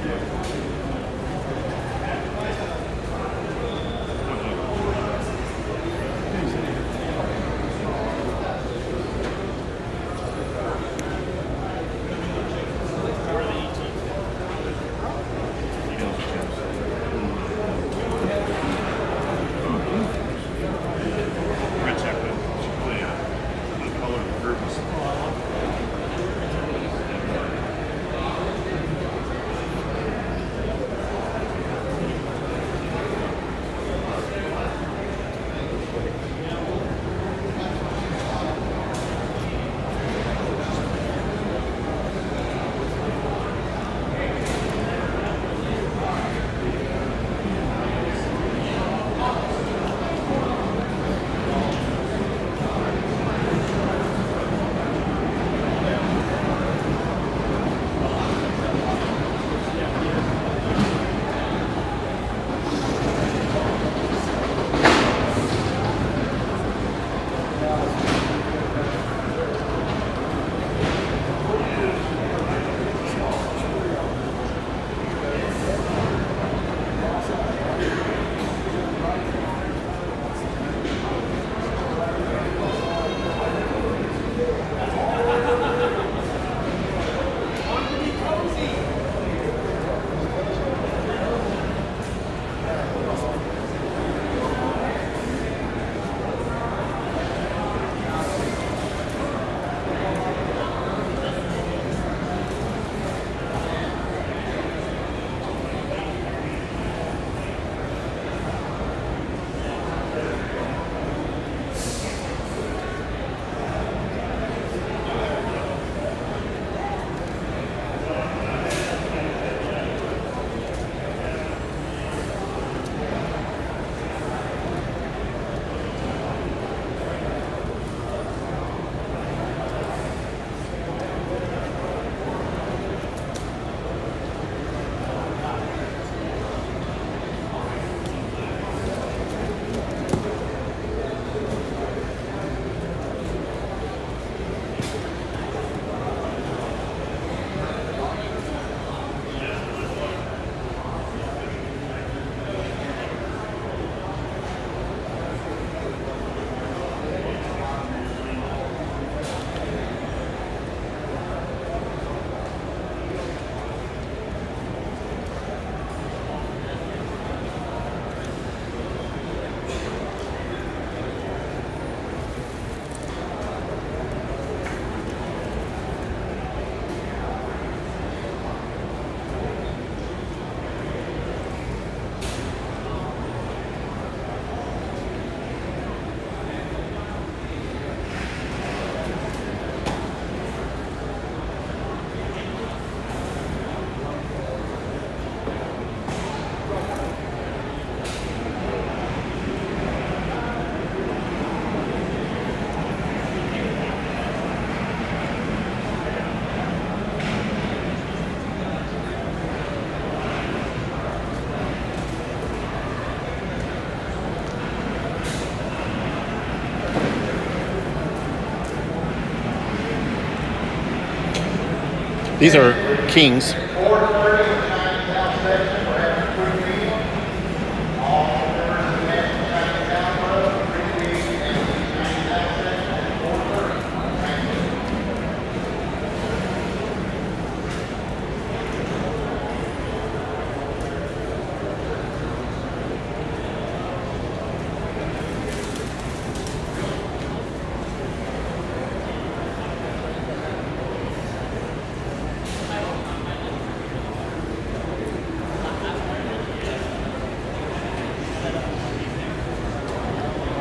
These are kings.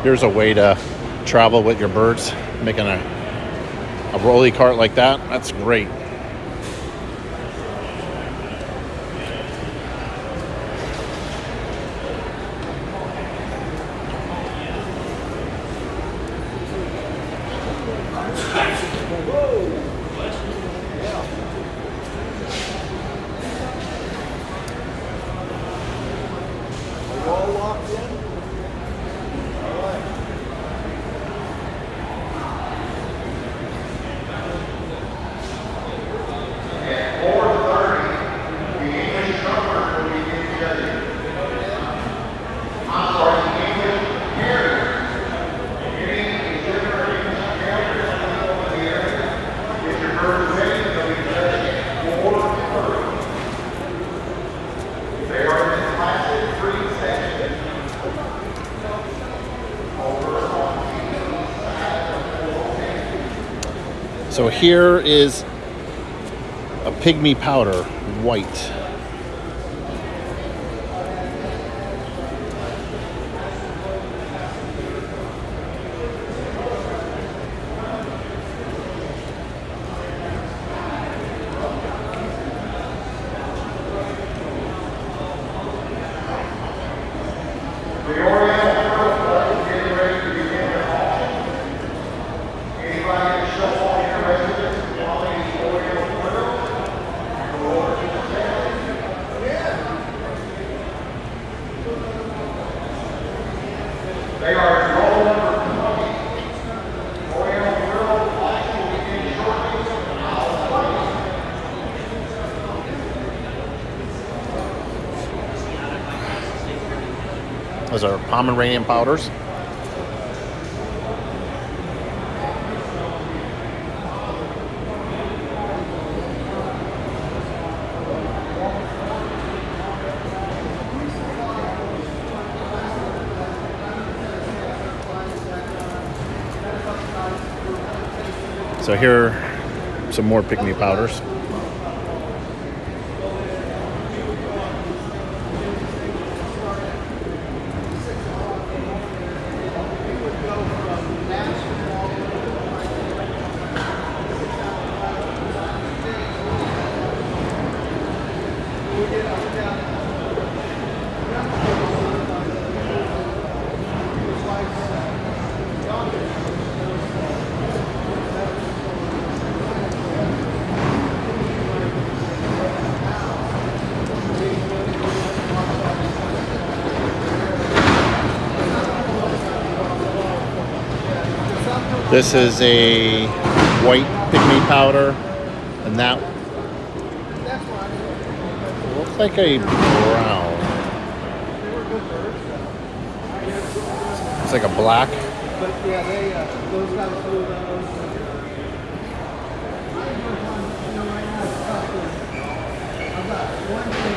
Here's a way to travel with your birds, making a rolly cart like that. That's great. All locked in? All right. So here is a pygmy powder, white. Those are Pomeranian powders. So here are some more pygmy powders. This is a white pygmy powder, and that looks like a brown. It's like a black. But yeah, they, those guys flew those. Right now it's tough to, I've got one thing.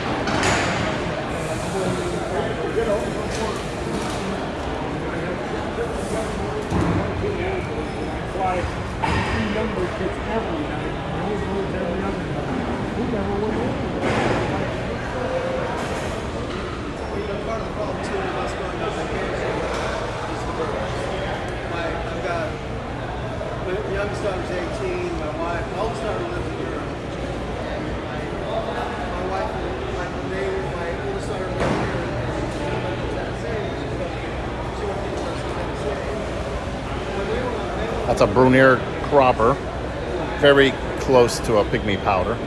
Like, three numbers gets every night, and those moves every other night. Who never went over? Part of the problem too with us going to vacation is the birds. Like, I've got, the youngest daughter's 18, my wife, my oldest daughter lives in Europe. My wife, like, when they were, my oldest daughter lived here, and she went to Tennessee, she went to Tennessee. When we were That's a Brunier cropper, very close to a pygmy powder.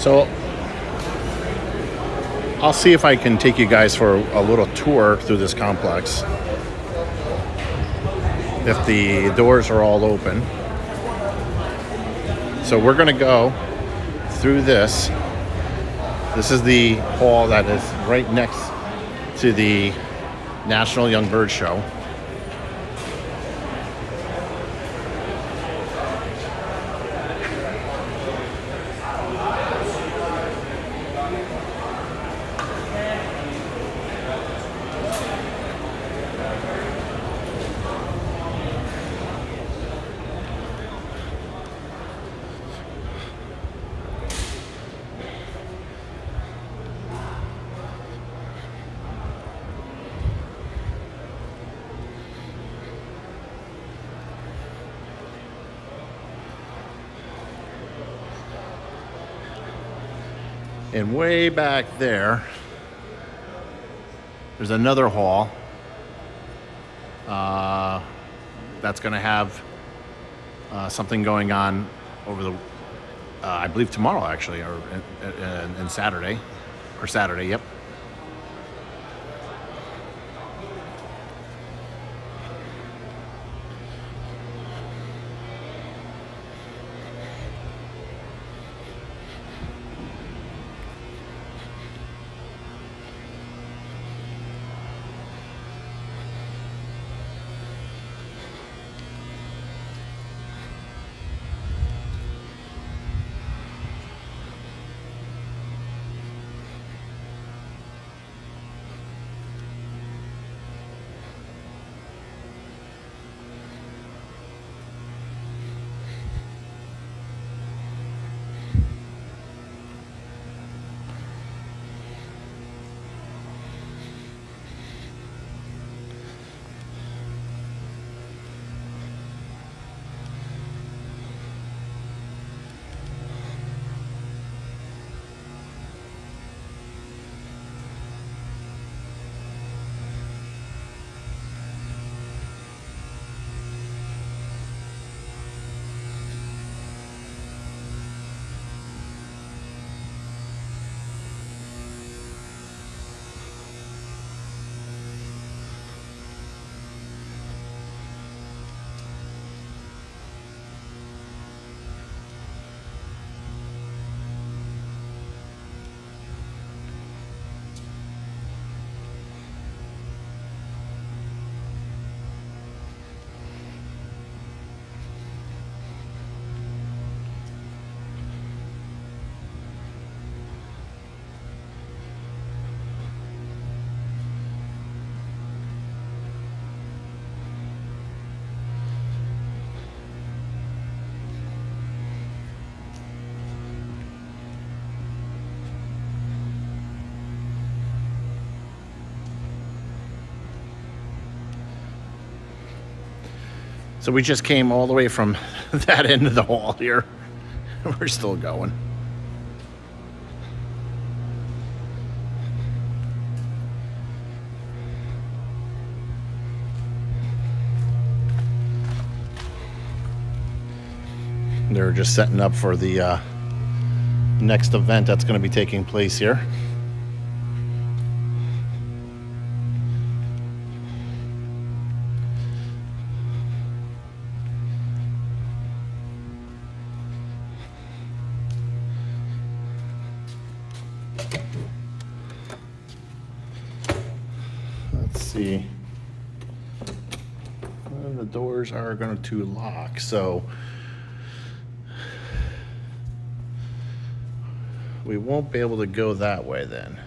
So I'll see if I can take you guys for a little tour through this complex. If the doors are all open. So we're going to go through this. This is the hall that is right next to the National Young Bird Show. And way back there, there's another hall that's going to have something going on over the, I believe tomorrow actually, or and Saturday, yep. So we just came all the way from that end of the hall here. We're still going. They're just setting up for the next event that's going to be taking place here. Let's see. The doors are going to lock, so we won't be able to go that way then.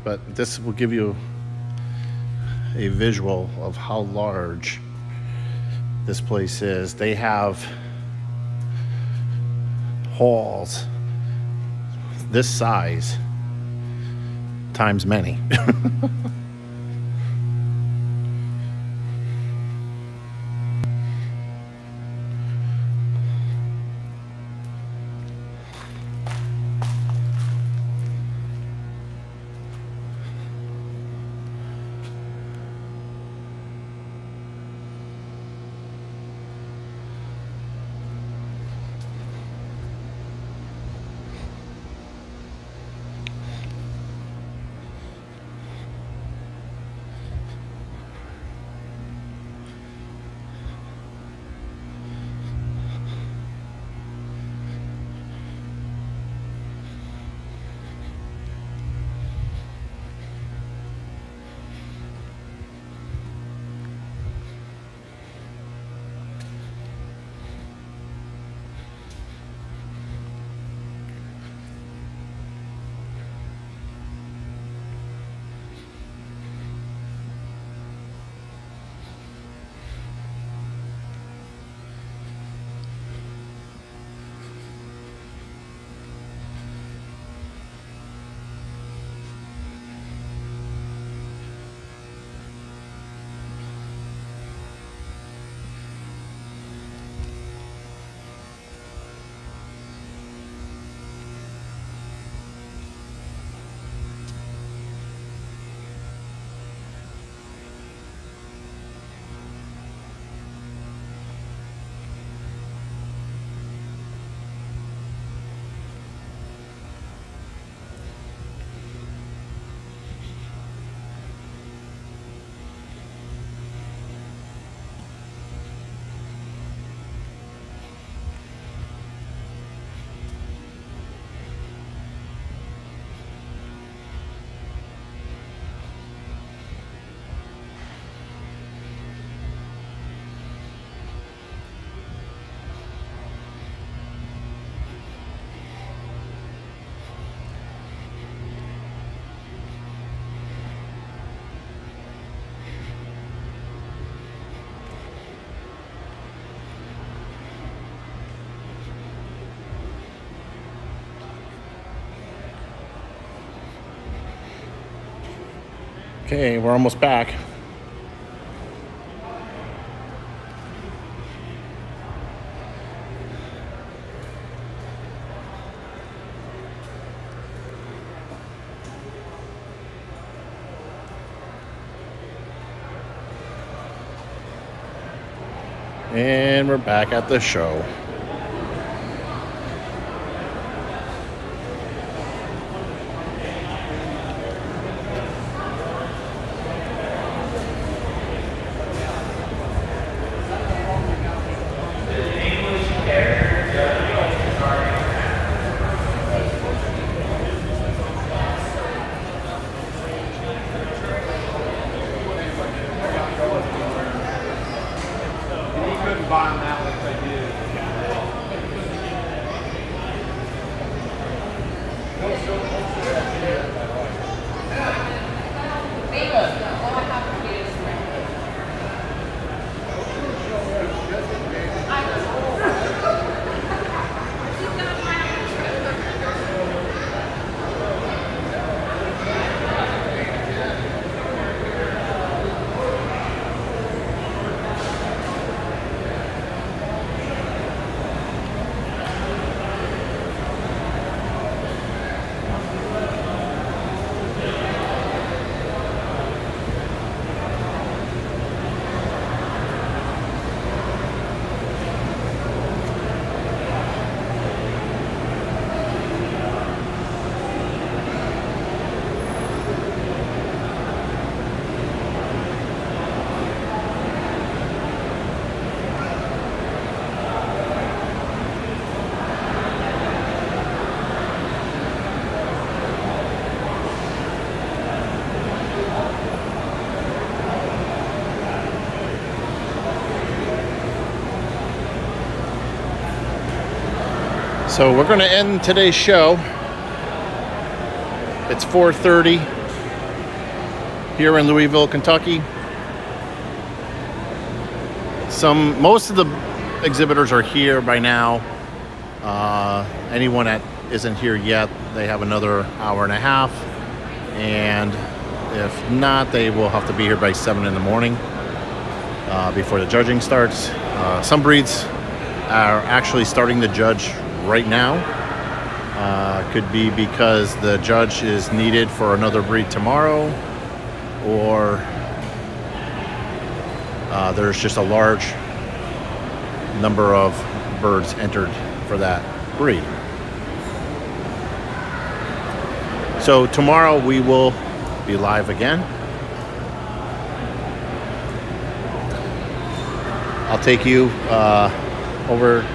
But this will give you a visual of how large this place is. They have halls this size times many. Okay, we're almost back. And we're back at the show. He couldn't buy them out if they did. So we're going to end today's show. It's 4:30 here in Louisville, Kentucky. Most of the exhibitors are here by now. Anyone that isn't here yet, they have another hour and a half. And if not, they will have to be here by 7 in the morning before the judging starts. Some breeds are actually starting to judge right now. Could be because the judge is needed for another breed tomorrow, or there's just a large number of birds entered for that breed. So tomorrow we will be live again. I'll take you over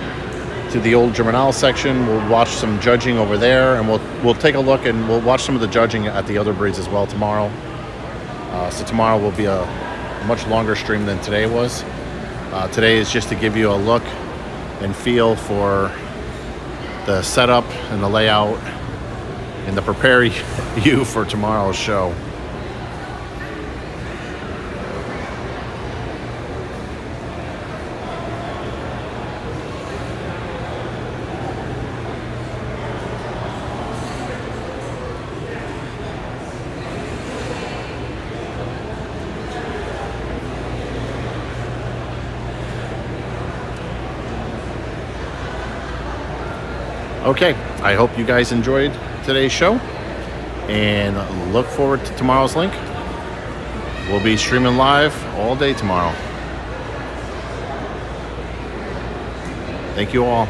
to the old Germinal section. We'll watch some judging over there, and we'll take a look and we'll watch some of the judging at the other breeds as well tomorrow. So tomorrow will be a much longer stream than today was. Today is just to give you a look and feel for the setup and the layout and to prepare you for tomorrow's show. Okay, I hope you guys enjoyed today's show and look forward to tomorrow's link. We'll be streaming live all day tomorrow. Thank you all.